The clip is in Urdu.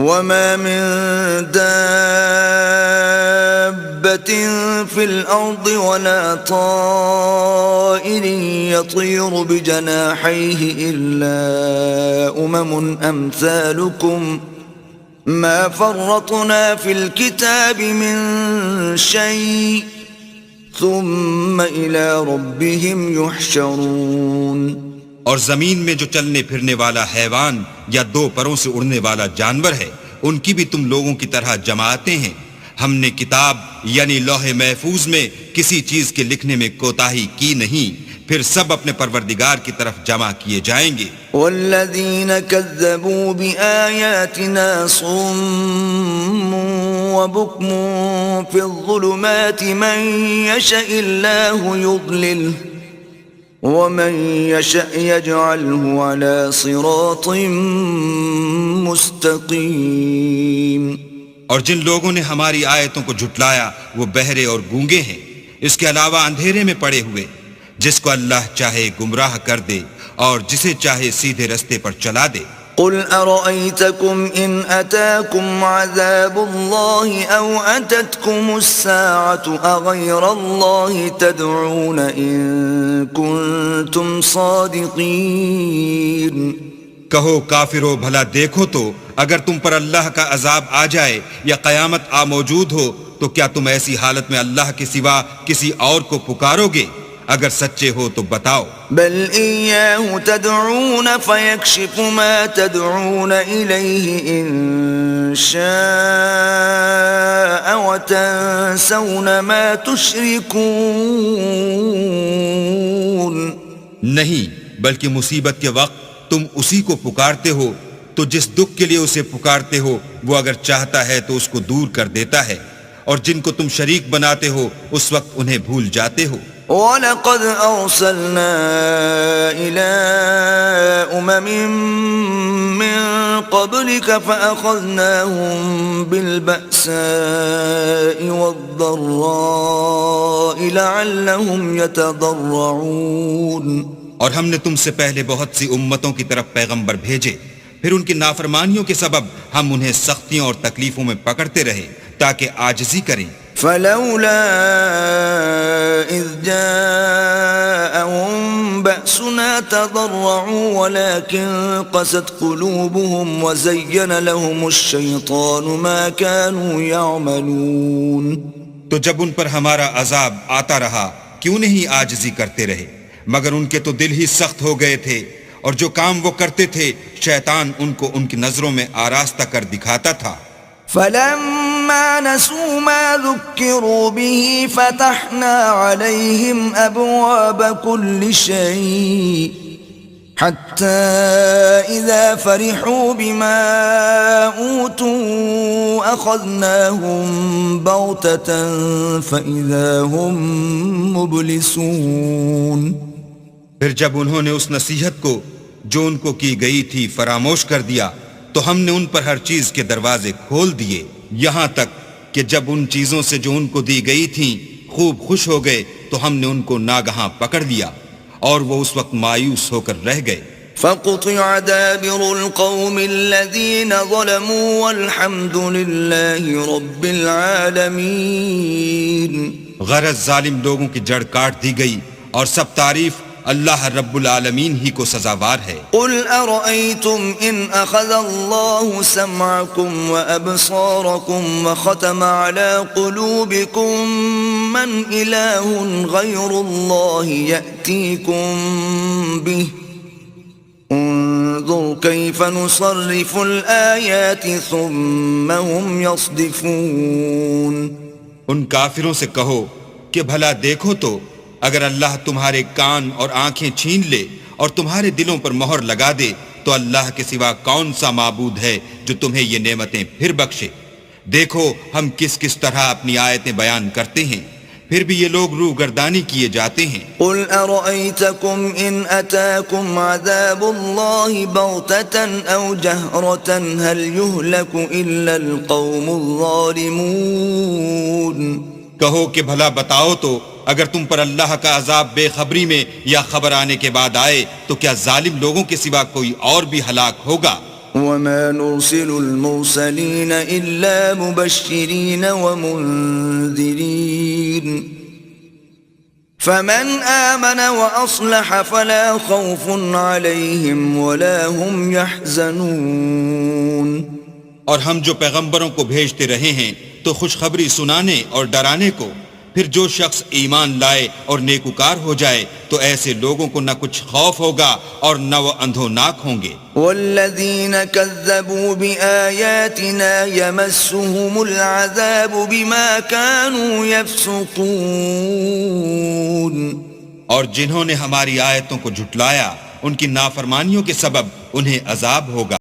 وما من دابة في الأرض ولا طائر يطير بجناحيه إلا أمثالكم ما فرطنا في الكتاب من شيء ثم إلى ربهم يحشرون. اور زمین میں جو چلنے پھرنے والا حیوان یا دو پروں سے اڑنے والا جانور ہے ان کی بھی تم لوگوں کی طرح جماعتیں ہیں. ہم نے کتاب یعنی لوح محفوظ میں کسی چیز کے لکھنے میں کوتاہی کی نہیں، پھر سب اپنے پروردگار کی طرف جمع کیے جائیں گے. والذین کذبوا بآیاتنا صم وبکم فی الظلمات من یشاء اللہ یضللہ ومن یشاء یجعلہ علی صراط مستقیم. اور جن لوگوں نے ہماری آیتوں کو جھٹلایا وہ بہرے اور گونگے ہیں، اس کے علاوہ اندھیرے میں پڑے ہوئے. جس کو اللہ چاہے گمراہ کر دے اور جسے چاہے سیدھے رستے پر چلا دے. قل ارأيتكم ان اتاكم عذاب الله او اتتكم الساعة اغير الله تدعون ان كنتم صادقين. کہو کافرو بھلا دیکھو تو اگر تم پر اللہ کا عذاب آ جائے یا قیامت آ موجود ہو تو کیا تم ایسی حالت میں اللہ کے سوا کسی اور کو پکارو گے؟ اگر سچے ہو تو بتاؤ. بل ایاہ تدعون فیکشف ما تدعون الیہ ان شاء وتنسون ما تشرکون. نہیں، بلکہ مصیبت کے وقت تم اسی کو پکارتے ہو تو جس دکھ کے لیے اسے پکارتے ہو وہ اگر چاہتا ہے تو اس کو دور کر دیتا ہے، اور جن کو تم شریک بناتے ہو اس وقت انہیں بھول جاتے ہو. وَلَقَدْ أَرْسَلْنَا إِلَىٰ أُمَمٍ مِّن قَبْلِكَ فَأَخَذْنَاهُم بِالْبَأْسَاءِ وَالضَّرَّاءِ لَعَلَّهُمْ يَتَضَرَّعُونَ. اور ہم نے تم سے پہلے بہت سی امتوں کی طرف پیغمبر بھیجے، پھر ان کی نافرمانیوں کے سبب ہم انہیں سختیوں اور تکلیفوں میں پکڑتے رہے تاکہ عاجزی کریں. فلولا اذ جاءهم بأسنا تضرعوا ولكن قست قلوبهم وزين لهم الشيطان ما كانوا يعملون. تو جب ان پر ہمارا عذاب آتا رہا کیوں نہیں عاجزی کرتے رہے، مگر ان کے تو دل ہی سخت ہو گئے تھے، اور جو کام وہ کرتے تھے شیطان ان کو ان کی نظروں میں آراستہ کر دکھاتا تھا. فلما نسوا ما ذكروا به فتحنا عليهم أبواب كل شيء حتى إذا فرحوا بما أوتوا أخذناهم بغتة فإذا هم مبلسون. پھر جب انہوں نے اس نصیحت کو جو ان کو کی گئی تھی فراموش کر دیا تو ہم نے ان پر ہر چیز کے دروازے کھول دیے، یہاں تک کہ جب ان چیزوں سے جو ان کو دی گئی تھیں خوب خوش ہو گئے تو ہم نے ان کو ناگہاں پکڑ لیا اور وہ اس وقت مایوس ہو کر رہ گئے. فقطع دابر القوم الذين ظلموا والحمد لله رب العالمين. غرض ظالم لوگوں کی جڑ کاٹ دی گئی اور سب تعریف اللہ رب العالمین ہی کو سزاوار ہے. قل ارأيتم ان اخذ الله سمعكم وابصاركم وختم على قلوبكم من اله غير الله يأتيكم به انظر كيف نصرف الآيات ثم هم يصدفون. ان کافروں سے کہو کہ بھلا دیکھو تو اگر اللہ تمہارے کان اور آنکھیں چھین لے اور تمہارے دلوں پر مہر لگا دے تو اللہ کے سوا کون سا معبود ہے جو تمہیں یہ نعمتیں پھر بخشے. دیکھو ہم کس کس طرح اپنی آیتیں بیان کرتے ہیں، پھر بھی یہ لوگ روگردانی کیے جاتے ہیں. قل ارأيتكم ان اتاكم عذاب الله بغتة او جهرة هل يهلك الا القوم الظالمون. کہو کہ بھلا بتاؤ تو اگر تم پر اللہ کا عذاب بے خبری میں یا خبر آنے کے بعد آئے تو کیا ظالم لوگوں کے سوا کوئی اور بھی ہلاک ہوگا؟ وما نرسل المرسلين إلا مبشرين ومنذرين فمن آمن وأصلح فلا خوف عليهم ولا هم يحزنون. اور ہم جو پیغمبروں کو بھیجتے رہے ہیں تو خوشخبری سنانے اور ڈرانے کو، پھر جو شخص ایمان لائے اور نیکوکار ہو جائے تو ایسے لوگوں کو نہ کچھ خوف ہوگا اور نہ وہ اندھوناک ہوں گے. والذین کذبوا بآیاتنا یمسهم العذاب بما كانوا یفسقون. اور جنہوں نے ہماری آیتوں کو جھٹلایا ان کی نافرمانیوں کے سبب انہیں عذاب ہوگا.